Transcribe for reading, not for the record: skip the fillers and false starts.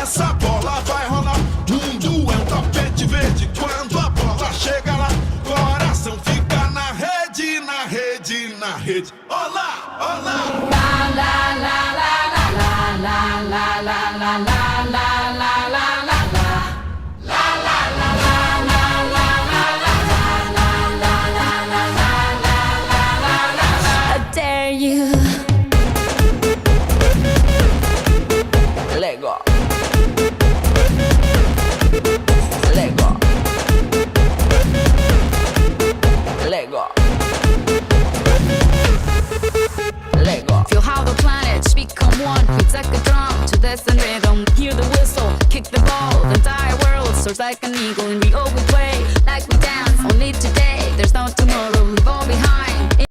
essa bola vai rolar. Mundo é um tapete verde. Quando a bola chega lá, coração fica na rede, na rede, na rede. Olá, olá.